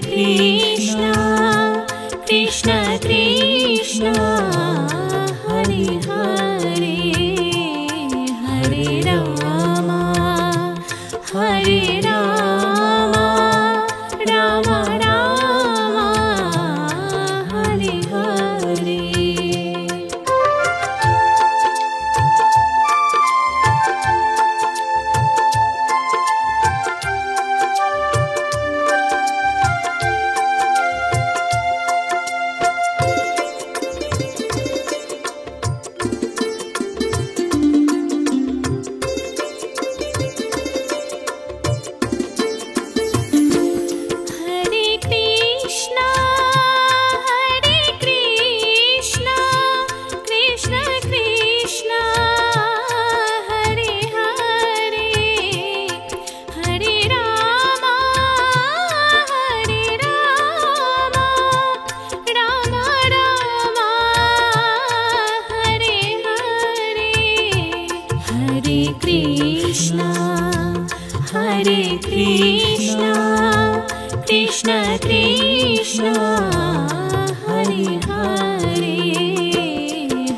Krishna Krishna Krishna Hare Hare Hare Ram Ram Ram Hare Hare. Hare Krishna Krishna Krishna Hare Hare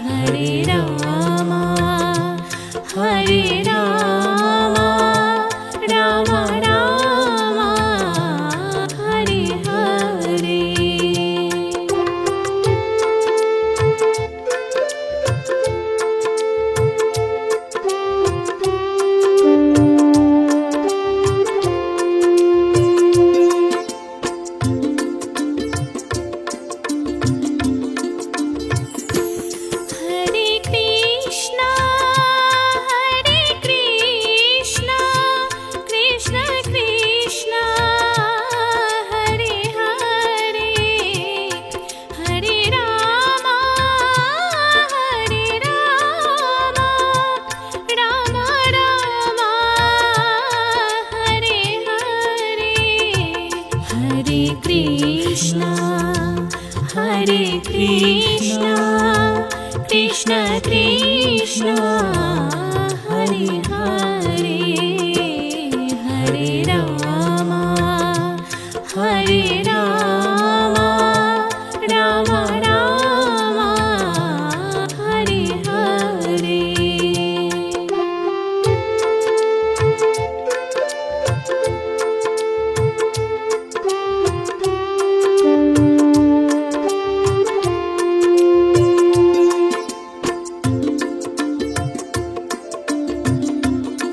Hare Ram Ram Ram Hare Hare. Hare Krishna Krishna Krishna Hare Hare Hare Ram Ram Ram Hare Hare.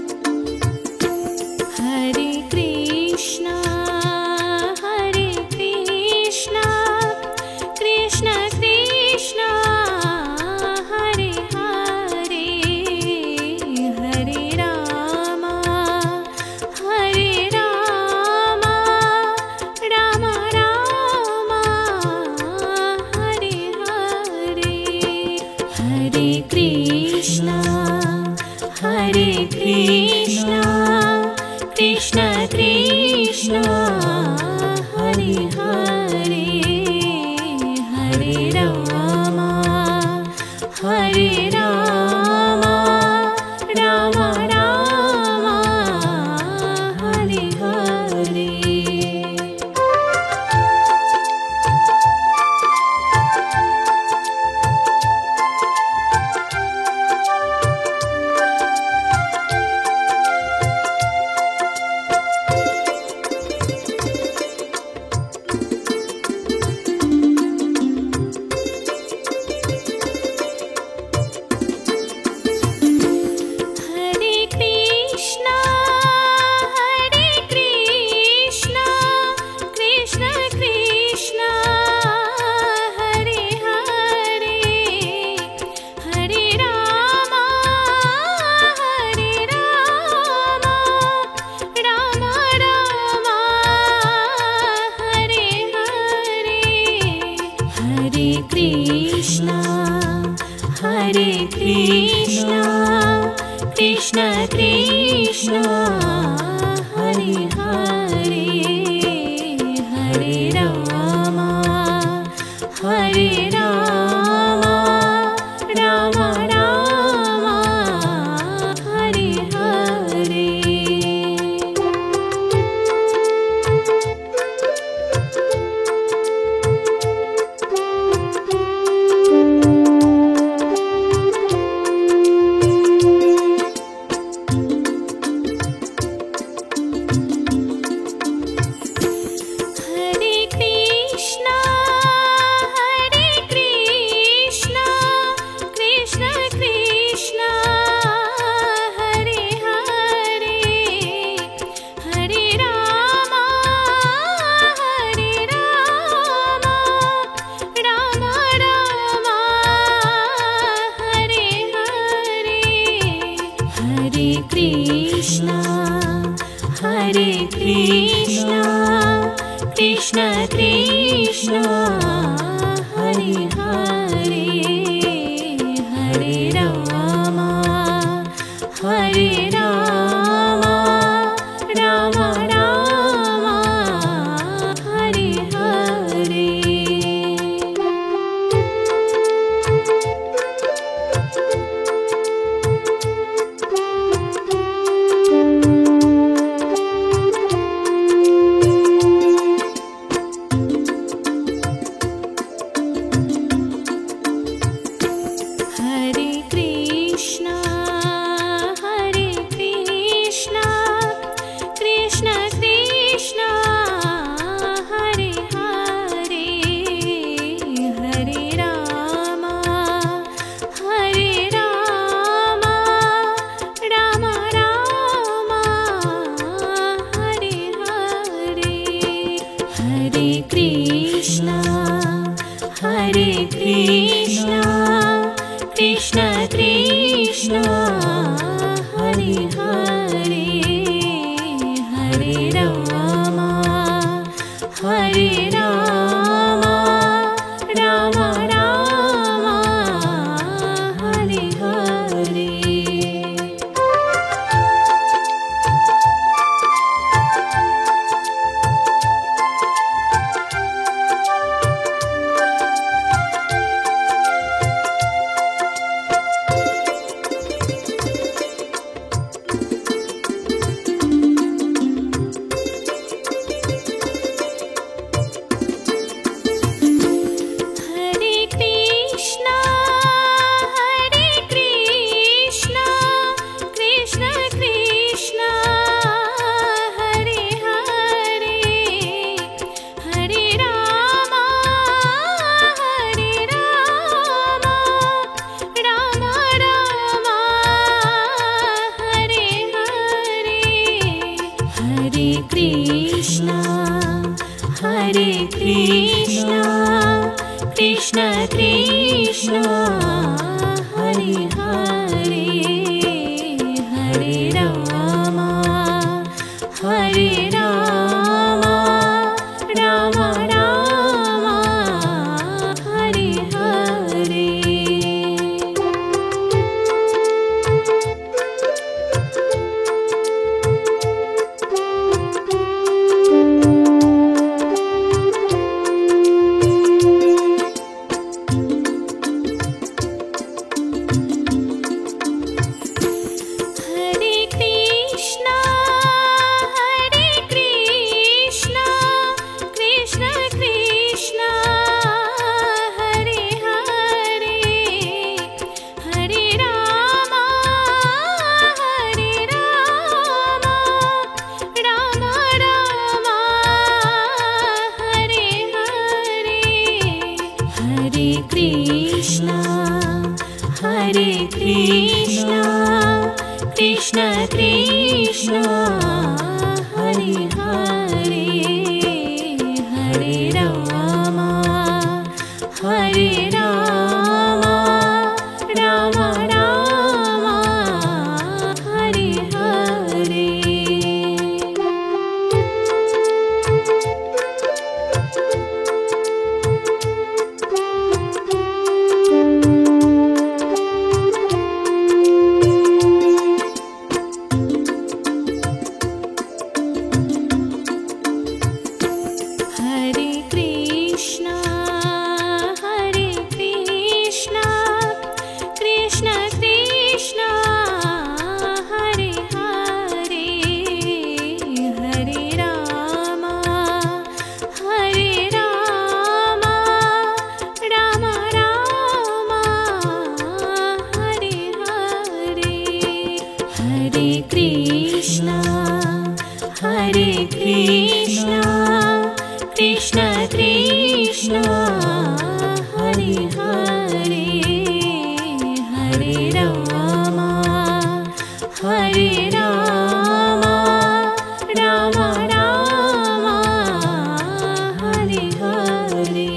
Hare Krishna Krishna Krishna Hare Hare Hare Ram Ram Ram Hare Hare. Hare Krishna Krishna Krishna Hare Hare Hare Ram Ram Ram Hare Hare. Krishna Krishna Hare Hare Hare Ram Ram Ram Hare Hare. Hare Krishna Krishna Krishna Hare Hare Hare Ram Ram Ram Hare Hare. Hare Krishna Krishna Krishna Hare Hare Hare Ram Ram Ram Hare Hare. Hare Krishna Krishna Krishna Hare Hare Hare Ram Ram Ram Hare Hare. Hare Krishna Krishna Krishna Hare Hare Hare Ram Ram Ram Hare Hare. Hare Krishna Krishna Krishna Hare Hare Hare Ram Ram Ram Hare Hare. Hare Krishna Krishna Krishna Hare Hare Hare Ram Ram Ram Hare Hare. Hare Krishna Krishna Krishna Hare Hare Hare Ram Ram Ram Hare Hare. Hare Krishna Krishna Krishna Hare Hare Hare Ram Ram Ram Hare Hare.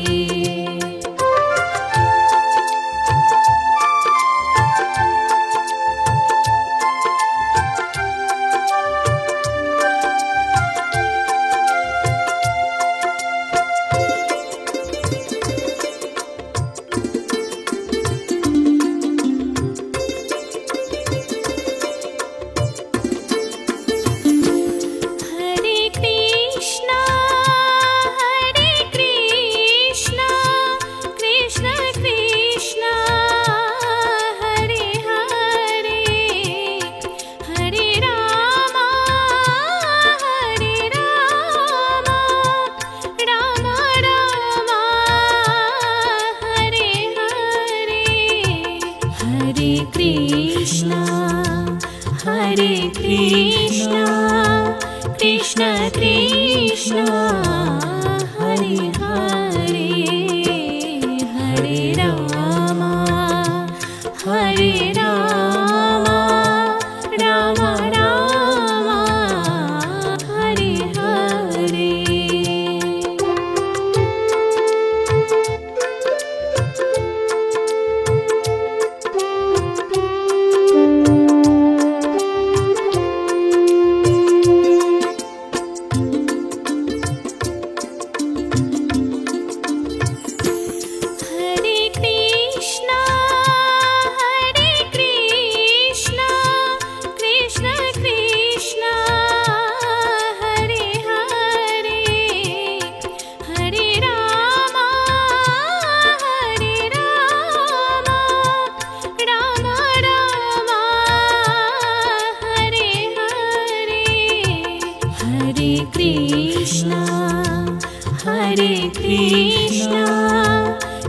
Hare Krishna,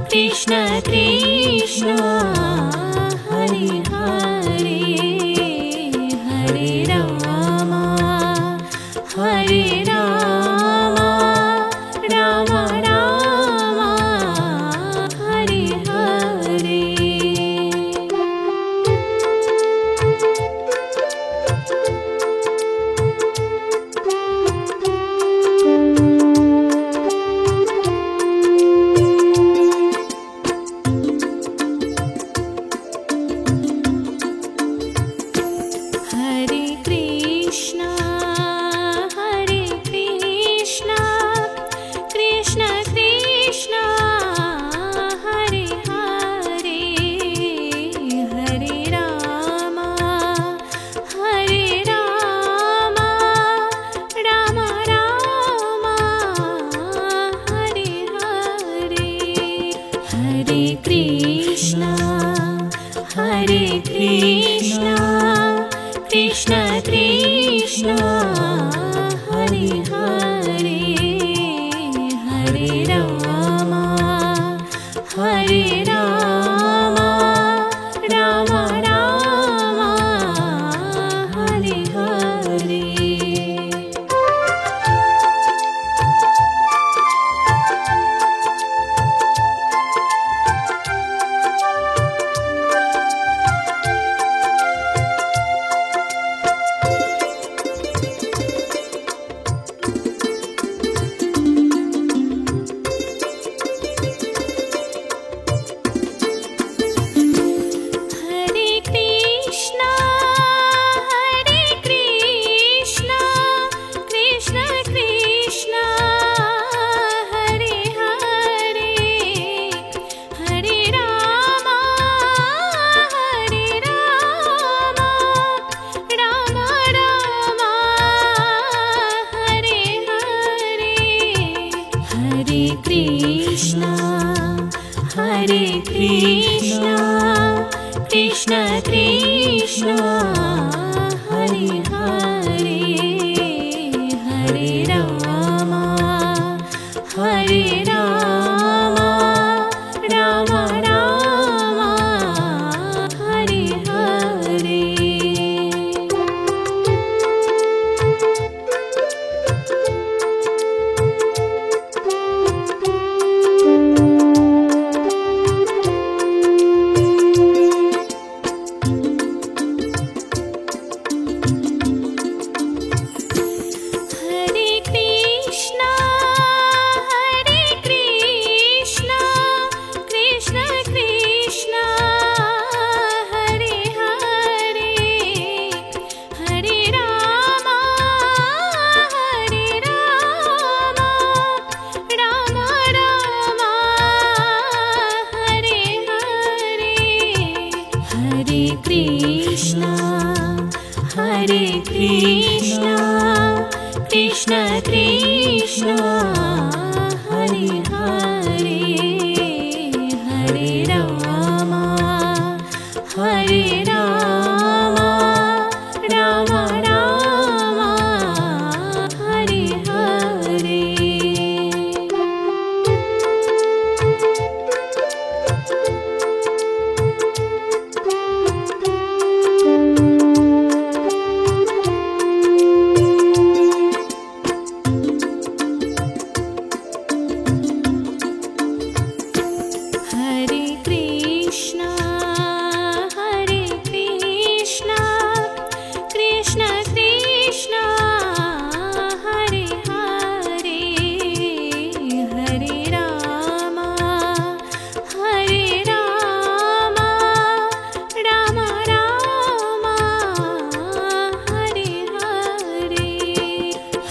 Krishna Krishna, Hare Hare, Hare Rama, Hare Rama, Rama Rama, Hare Hare. Hare Krishna, Hare Krishna, Krishna Krishna, Hare Hare, Hare Rama, Hare Rama, Rama Rama, Hare Hare. Hare Krishna, Hare Krishna, Krishna Krishna, Hare Hare, Hare Rama, Hare Rama, Rama Rama, Hare Hare. Hare Krishna, Hare Krishna, Krishna Krishna, Hare Hare, Hare Rama, Hare Rama, Rama Rama, Hare Hare. Hare Krishna, Hare Krishna, Krishna Krishna, Hare Hare, Hare Rama, Hare Rama, Rama Rama, Hare Hare. Hare Krishna, Hare Krishna, Krishna Krishna, Hare Hare, Hare Rama, Hare Rama, Rama Rama, Hare Hare. Hare Krishna, Hare Krishna, Krishna Krishna, Hare Hare, Hare Rama, Hare Rama, Rama Rama, Hare Hare. Hare Krishna, Hare Krishna, Krishna Krishna, Hare Hare, Hare Rama, Hare Rama, Rama Rama, Hare Hare.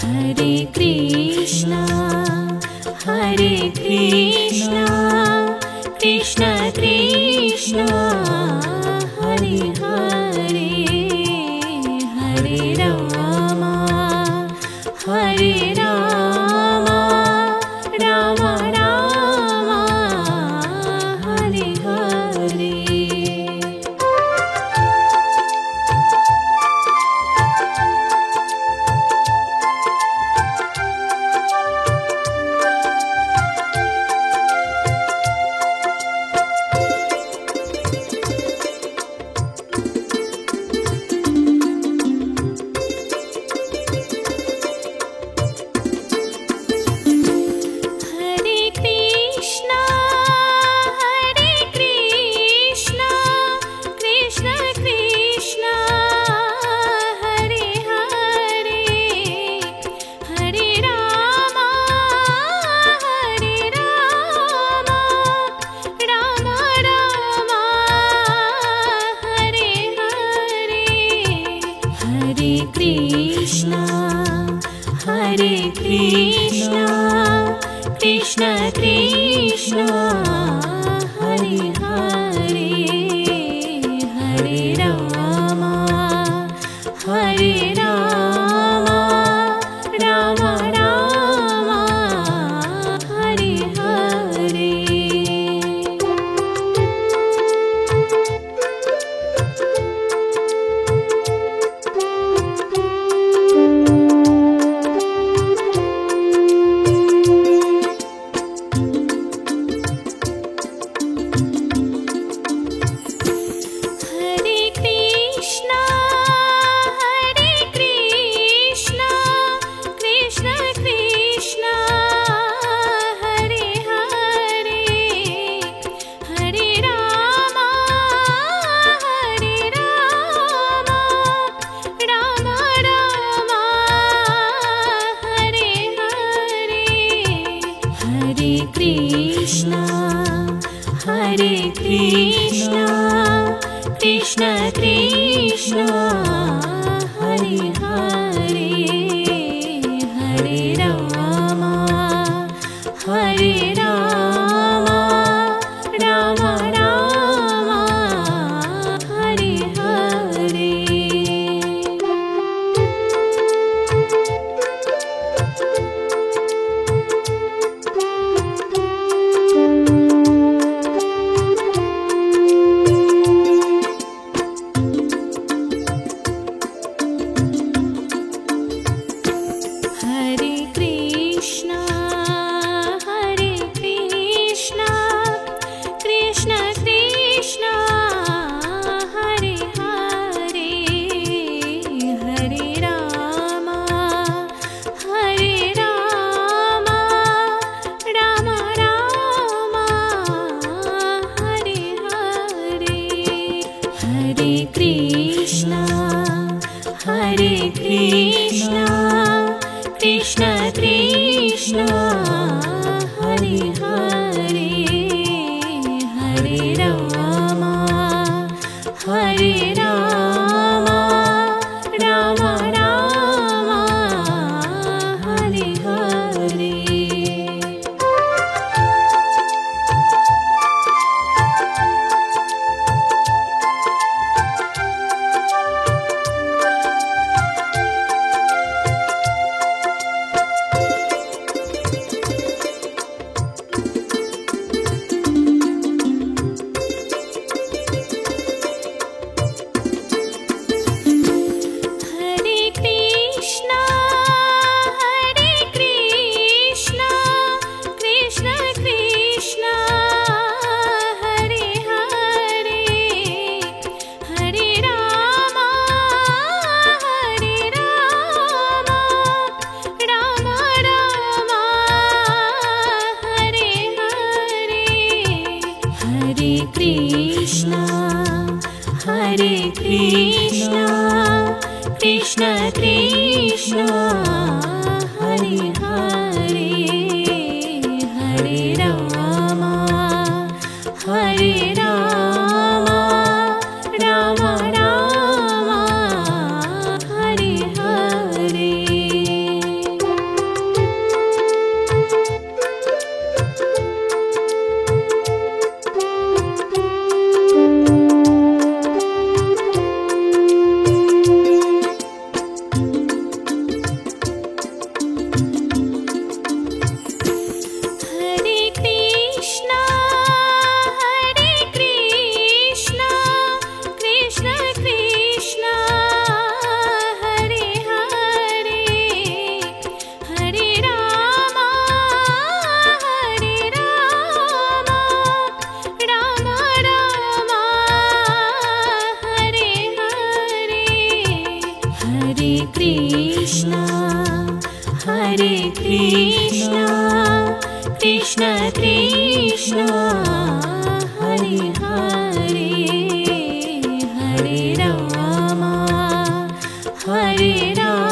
Hare Krishna, Hare Krishna, Krishna Krishna, Hare Hare, Hare Rama, Hare Rama, Rama Rama, Hare Hare. Krishna Krishna Hare Hare Hare Ram Ram Ram Hare Hare. Hare Krishna, Krishna Krishna, Hare Hare, Hare Rama, Rama Rama, Hare Hare। Hare Krishna, Krishna Krishna, Hare Hare, Hare Rama, Rama Rama, Hare Hare। Hare Krishna, Krishna Krishna, Hare Hare, Hare Rama, Rama Rama, Hare Hare। Hare Krishna, Krishna Krishna, Hare Hare, Hare Rama,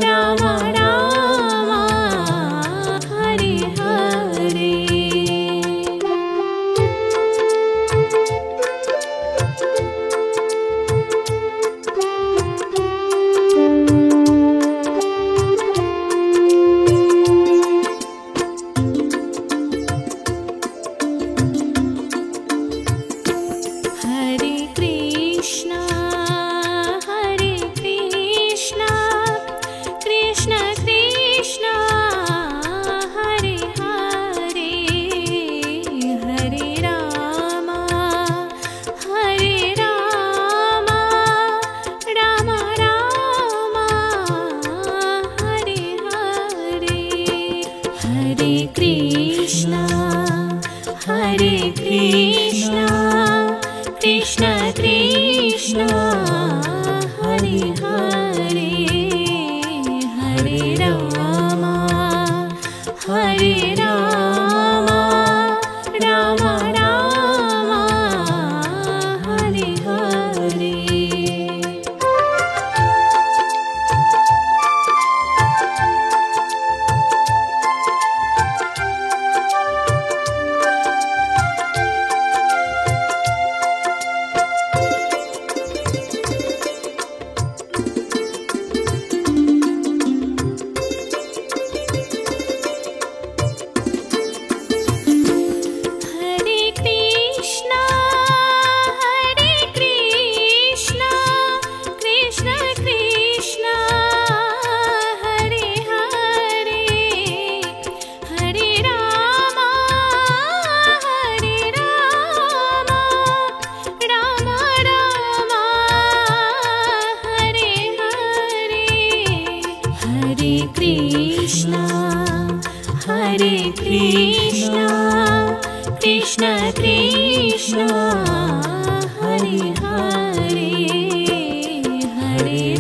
Rama Rama, Hare Hare। Hare Krishna Krishna Krishna Hare Hare Hare Ram Ram Ram Hare Hare. Krishna Krishna Hare Hare Hare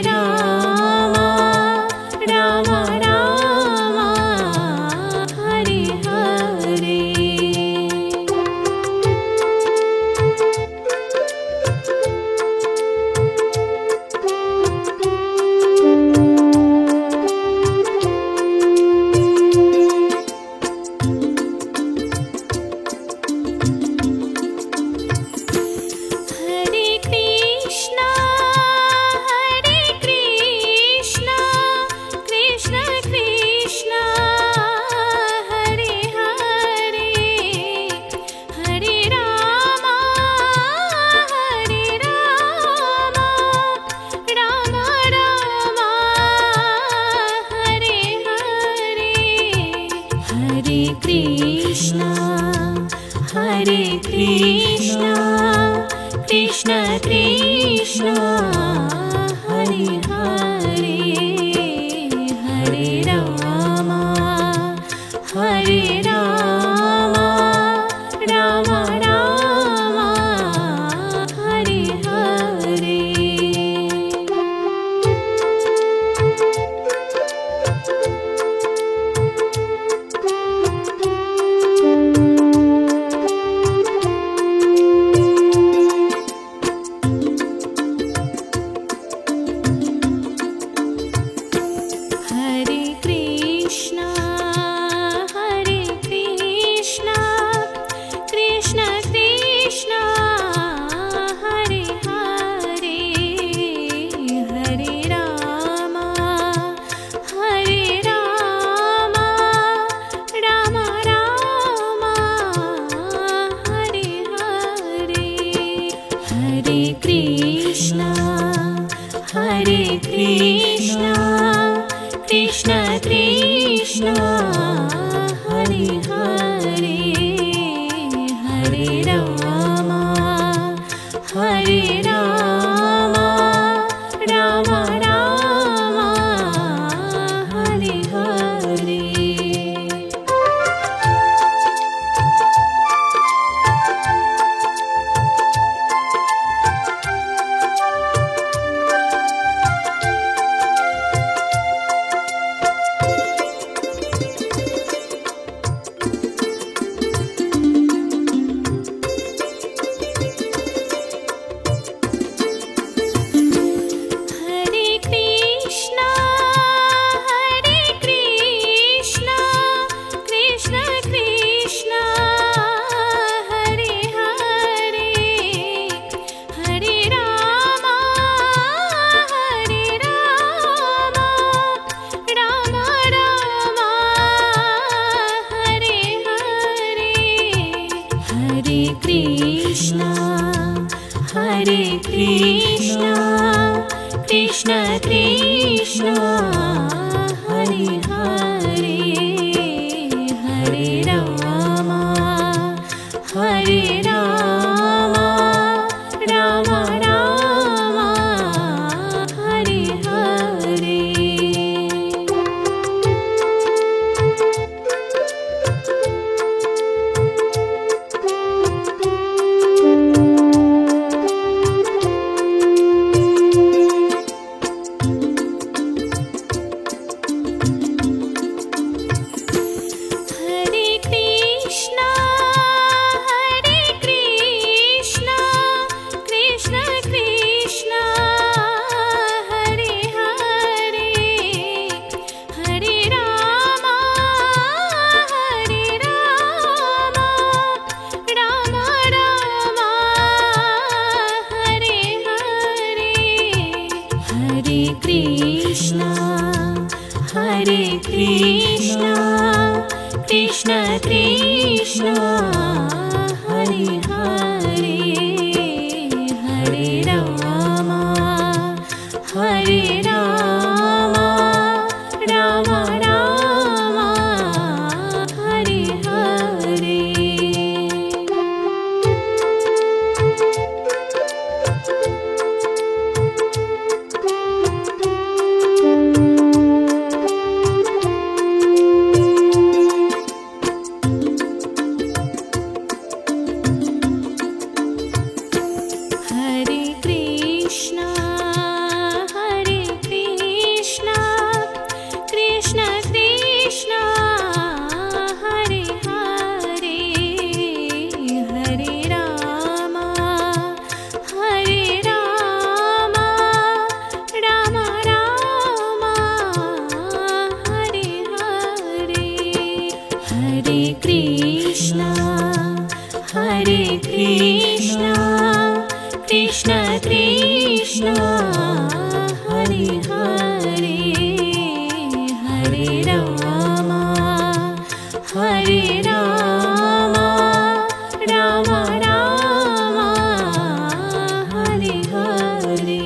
Ram Ram Ram Hare Hare. Krishna Krishna Hare Hare Hare Ram Ram Ram Hare Hare. Krishna Krishna Hare Hare Hare Ram Ram Ram Hare Hare. Hare Krishna, Krishna Krishna, Hare Hare, Hare Rama, Hare Rama, Rama Rama, Hare Hare. Hare Krishna, Hare Krishna, Krishna Krishna, Hare Hare, Hare Rama, Hare Rama, Rama Rama, Hare Hare. Hare Krishna, Hare Krishna, Krishna Krishna, Hare Hare, Hare Rama, Hare Rama, Rama Rama, Hare Hare.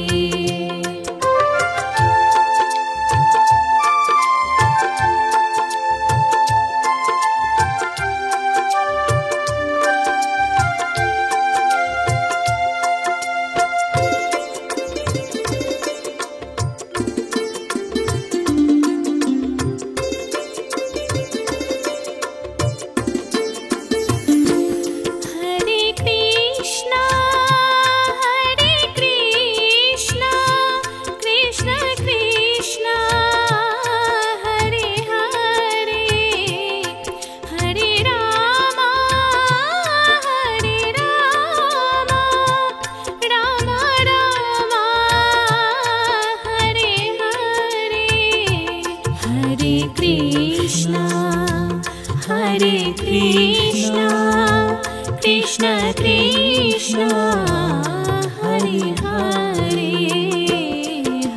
Hare Krishna, Hare Krishna, Krishna Krishna, Hare Hare, Hare Rama, Hare Rama, Rama Rama, Hare Hare. Hare Krishna, Hare Krishna, Krishna Krishna, Hare Hare,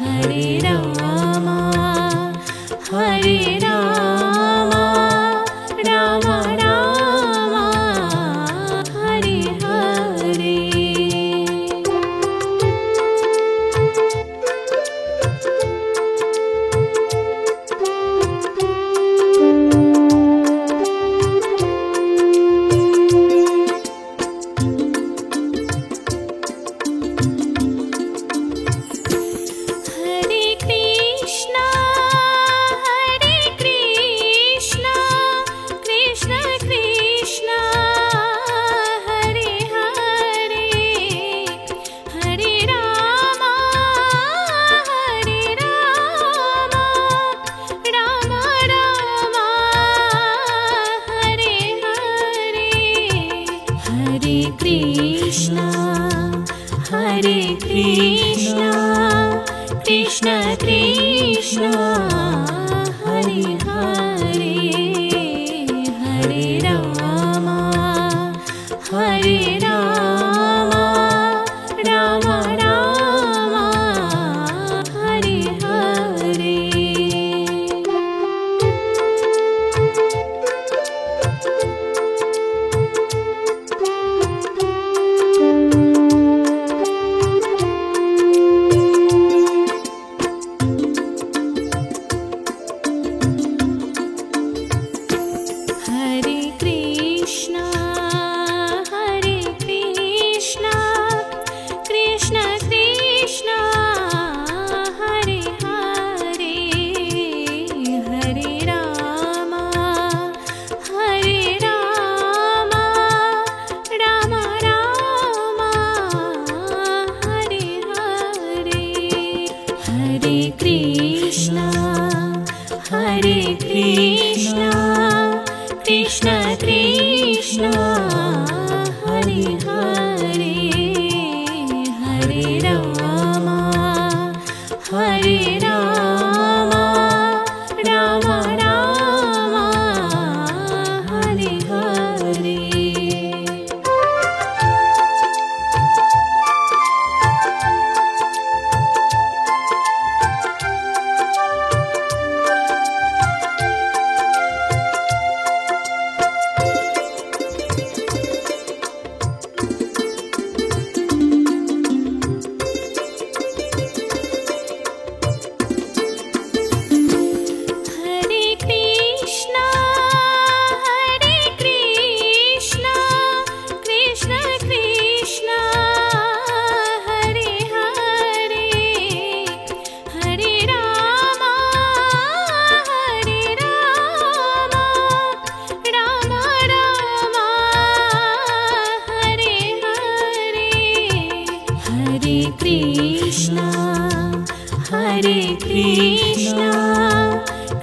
Hare Rama, Hare Rama, Rama Rama, Hare Hare.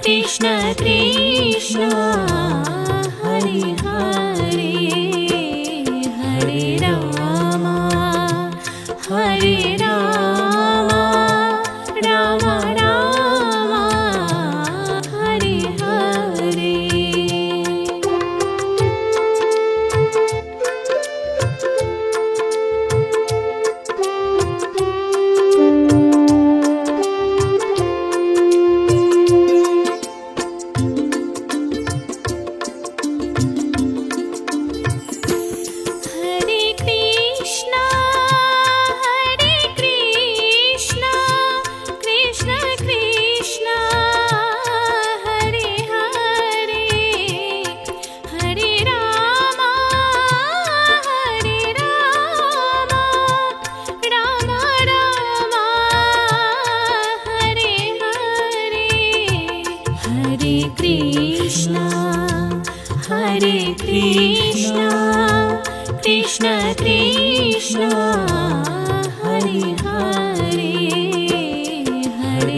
Krishna Krishna Hare Hare Hare Ram Ram Ram Hare Hare. Hare Krishna, Krishna Krishna, Hare Hare, Hare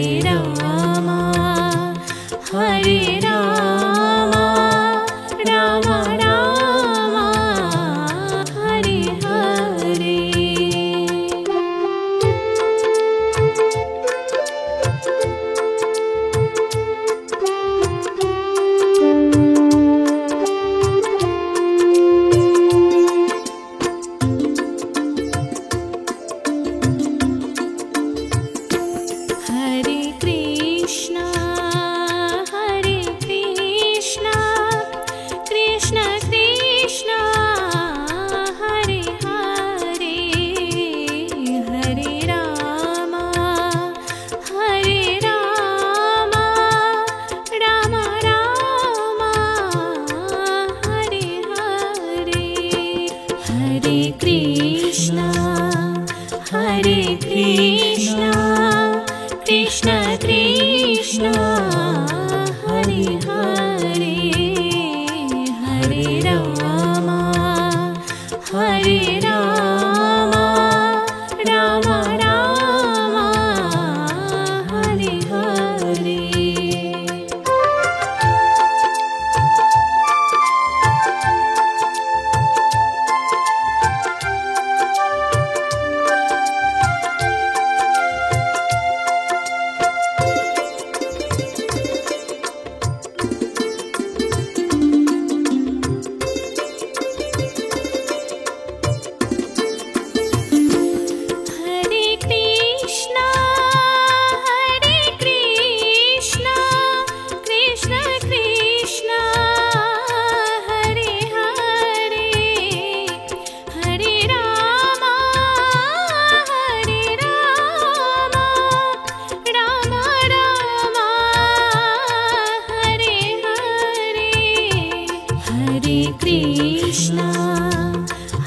Rama, Rama Rama, Hare Hare। Hare Krishna, Krishna Krishna, Hare Hare, Hare Rama, Rama Rama, Hare Hare।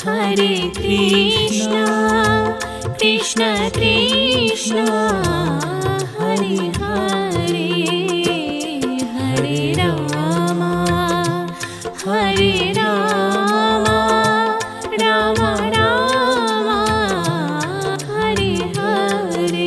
Hare Krishna, Krishna Krishna, Hare Hare, Hare Rama, Rama Rama, Hare Hare।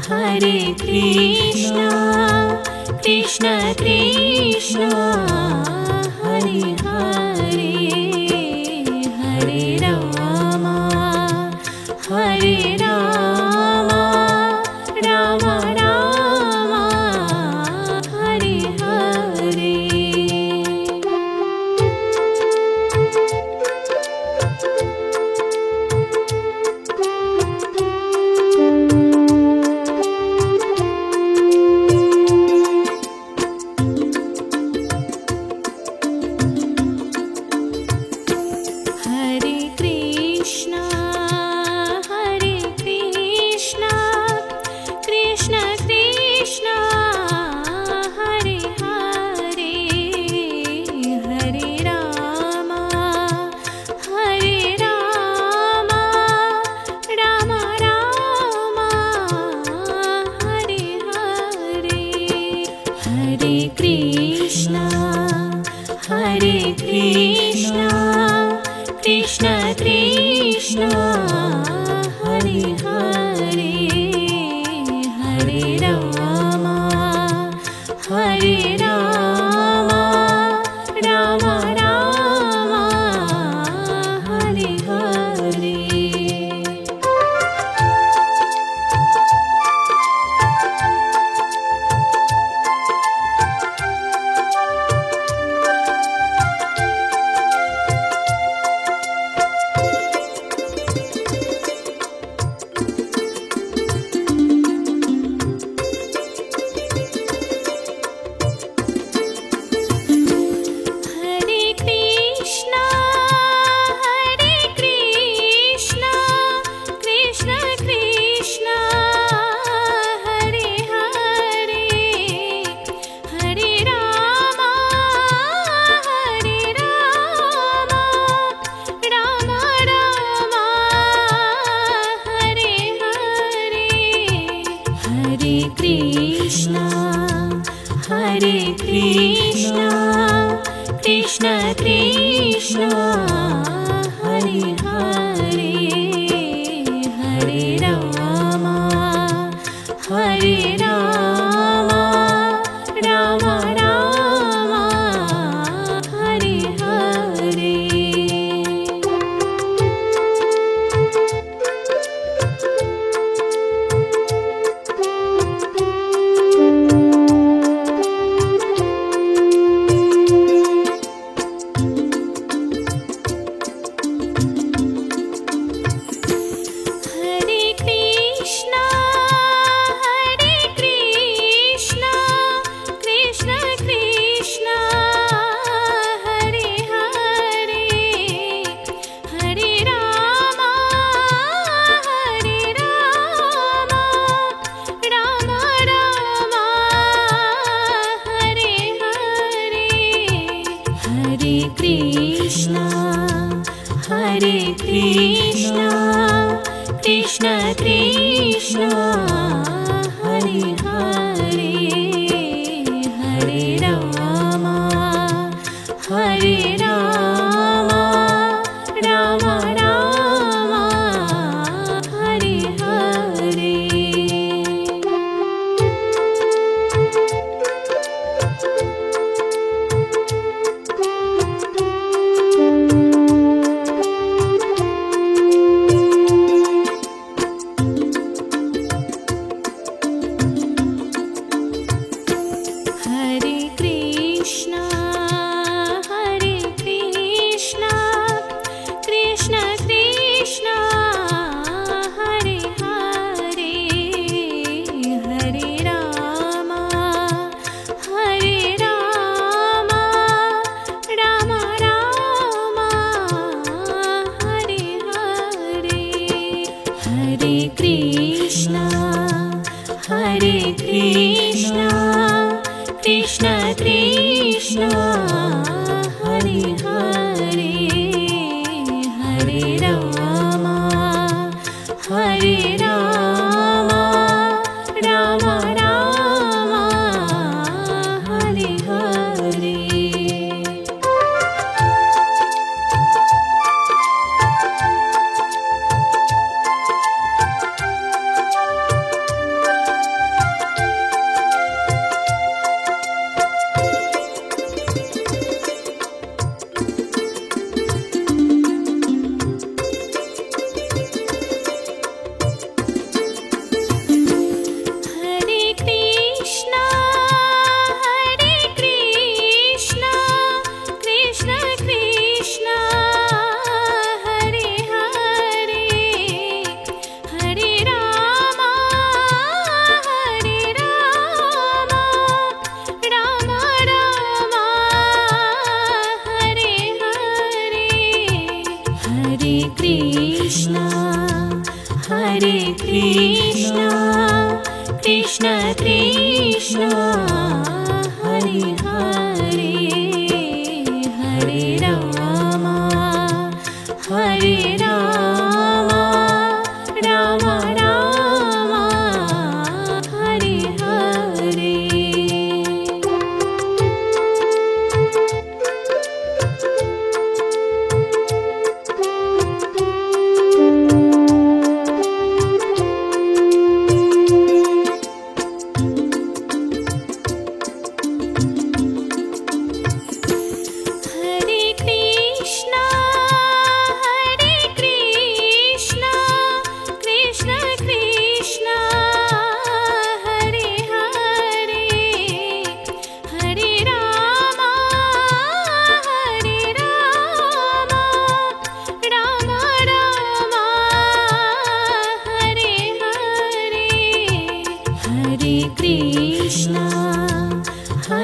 Hare Krishna, Krishna Krishna, Hare Hare, Hare Rama, Rama Rama, Hare Hare। Hare Krishna Krishna Krishna Hare Hare Hare Ram Ram Ram Hare Hare. Krishna Krishna Hare Hare Hare Ram Ram Ram Hare Hare. Krishna Krishna Hare Hare Hare Ram Ram Ram Hare Hare. Krishna Krishna Hare Hare Hare Ram Ram Ram Hare Hare.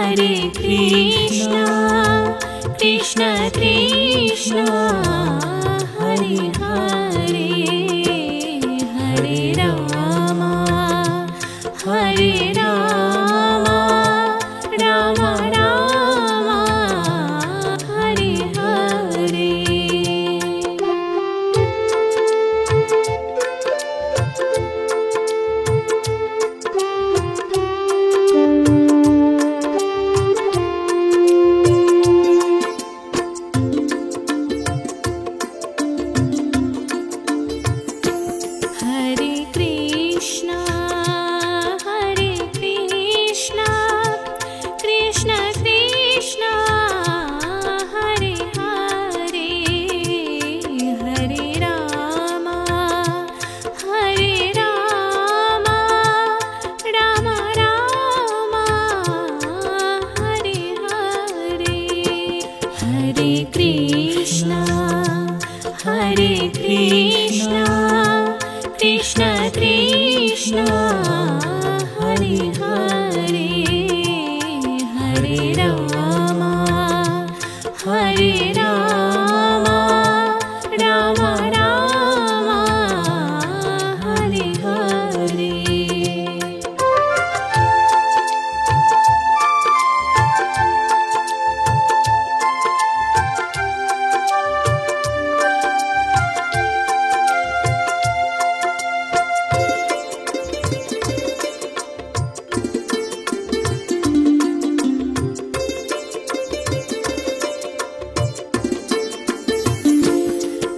Hare Krishna, Krishna Krishna, Hare Hare, Hare Rama, Hare Rama, Rama Rama, Hare Hare. Hare Krishna, Hare Krishna, Krishna Krishna, Hare Hare, Hare Rama, Hare Rama, Rama Rama, Hare Hare. Hare Krishna, Hare Krishna, Krishna Krishna, Hare Hare, Hare Rama, Hare Rama, Rama Rama, Hare Hare.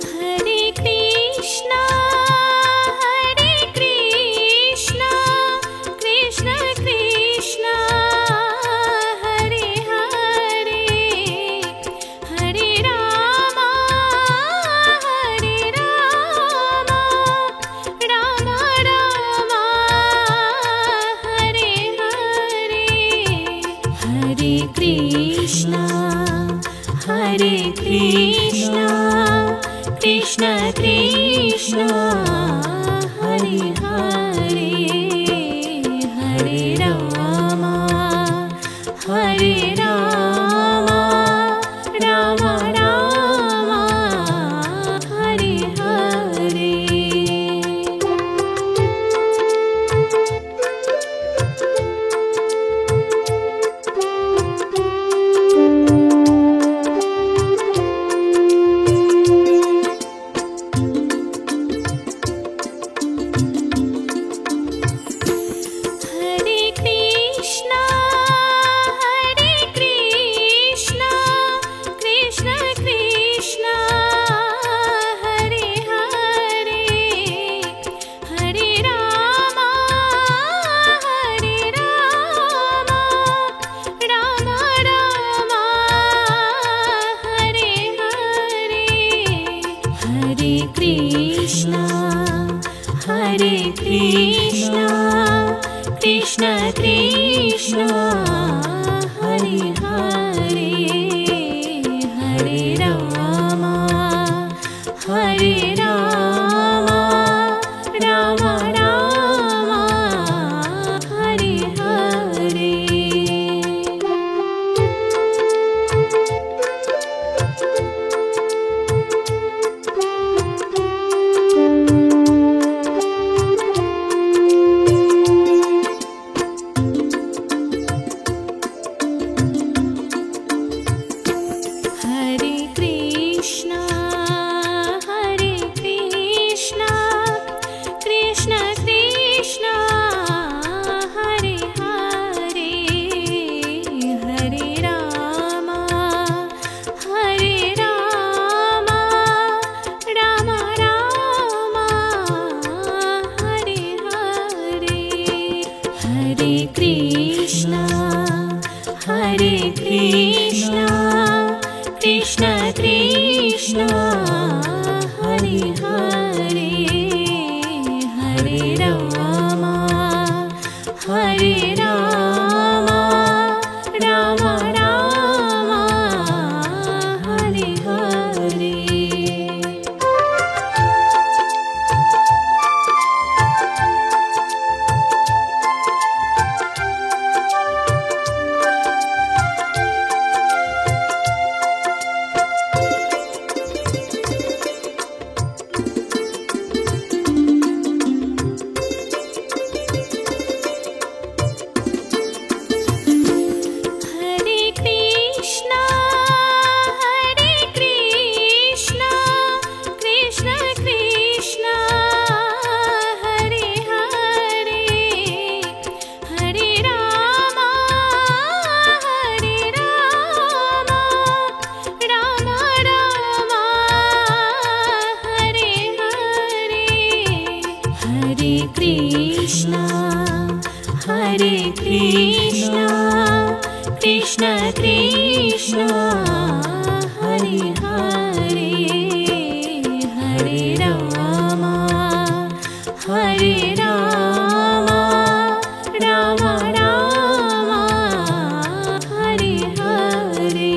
Hare Krishna, Hare Krishna, Krishna Krishna, Hare Hare, Hare Rama, Hare Rama, Rama Rama, Hare Hare. Hare Krishna, Hare Krishna, Krishna Krishna, Hare Hare, Hare Rama, Hare Rama, Rama Rama, Hare Hare. Hare Krishna, Hare Krishna, Krishna Krishna, Hare Hare, Hare Rama, Hare Rama, Rama Rama, Hare Hare. Hare Krishna, Hare Krishna, Krishna Krishna, Hare Hare, Hare Rama, Hare Rama, Rama Rama, Hare Hare. Hare Krishna, Hare Krishna, Krishna Krishna, Hare Hare, Hare Rama, Hare Rama, Rama Rama, Hare Hare. Hare Krishna, Hare Krishna, Krishna Krishna, Hare Hare, Hare Rama, Hare Rama, Rama Rama, Hare Hare. Krishna Krishna Hare Hare Hare Ram Ram Ram Hare Hare.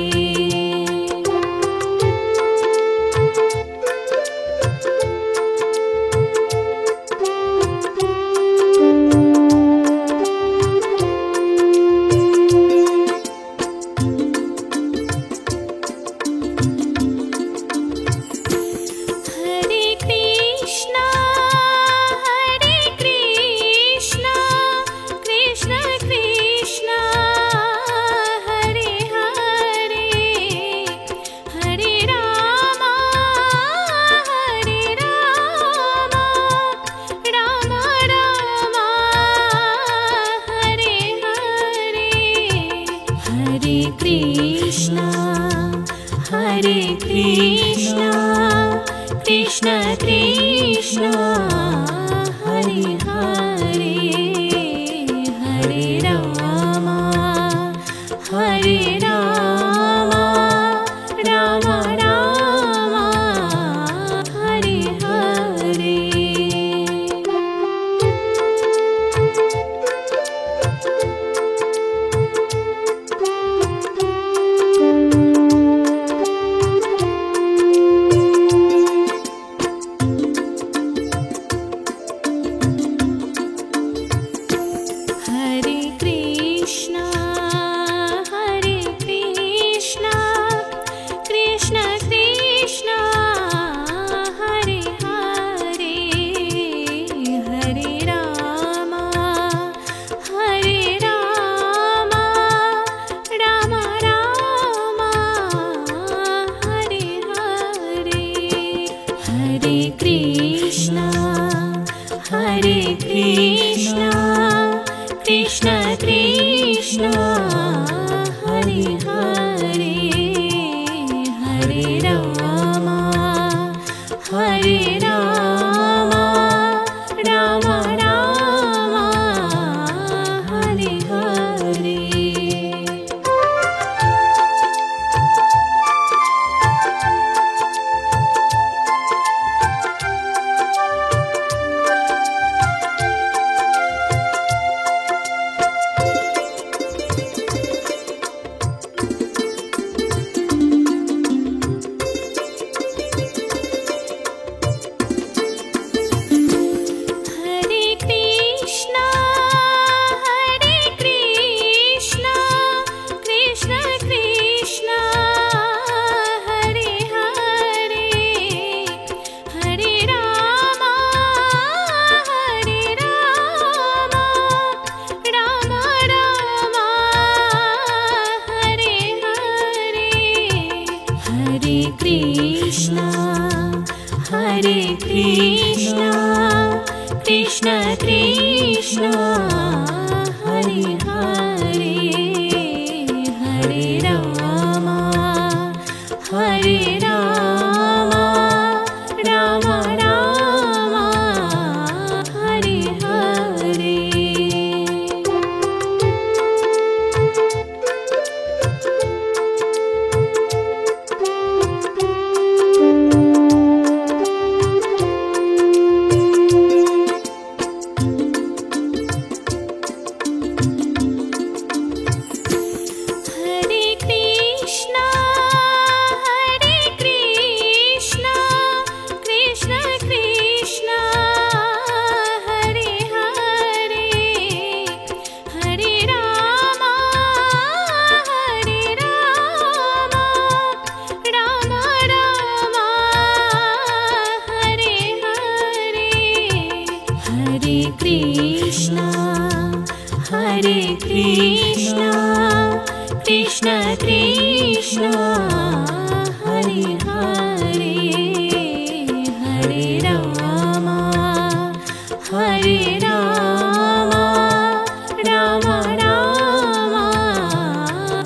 Hare Krishna, Krishna Krishna, Hare Hare, Hare Rama, Rama Rama, Hare Hare. Hare Krishna, Krishna Krishna, Hare Hare, Hare Rama, Rama Rama, Hare Hare. Hare Krishna, Krishna Krishna, Hare Hare, Hare Rama, Rama Rama, Hare Hare. Hare Krishna, Krishna Krishna, Hare Hare, Hare Rama, Rama Rama,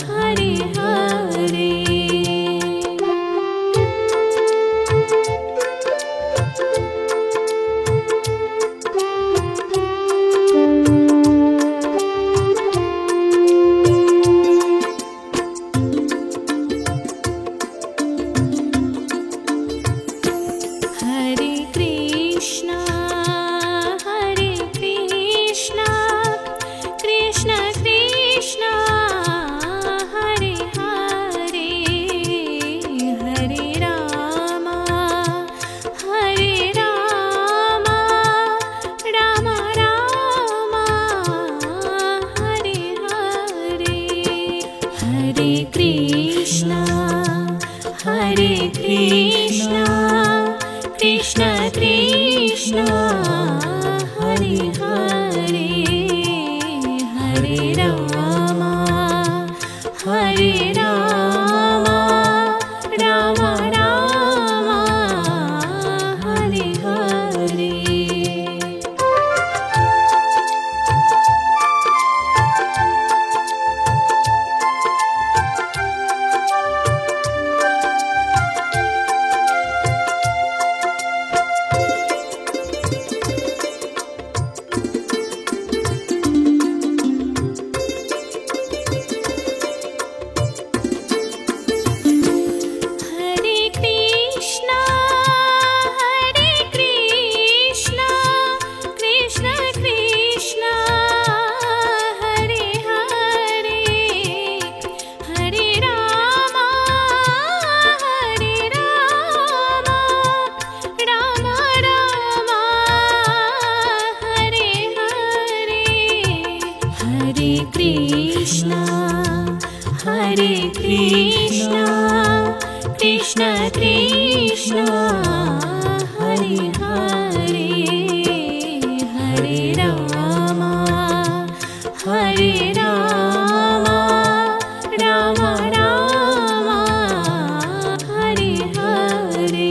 Hare Hare. Hare Krishna Krishna Krishna Hare Hare Hare Ram Ram Ram Hare Hare. Hare Krishna Krishna Krishna Hare Hare Hare Ram Ram Ram Hare Hare.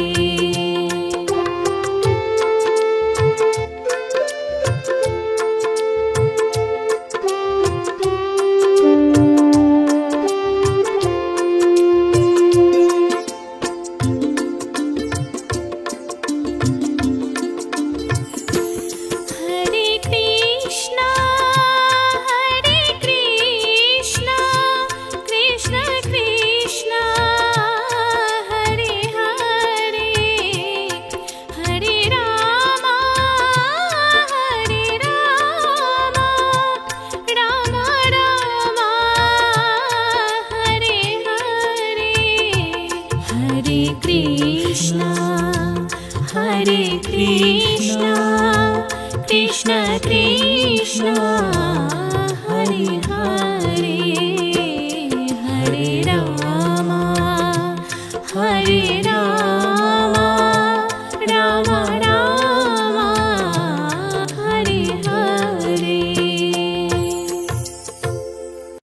Hare Krishna Krishna Krishna Hare Hare Hare Ram Ram Ram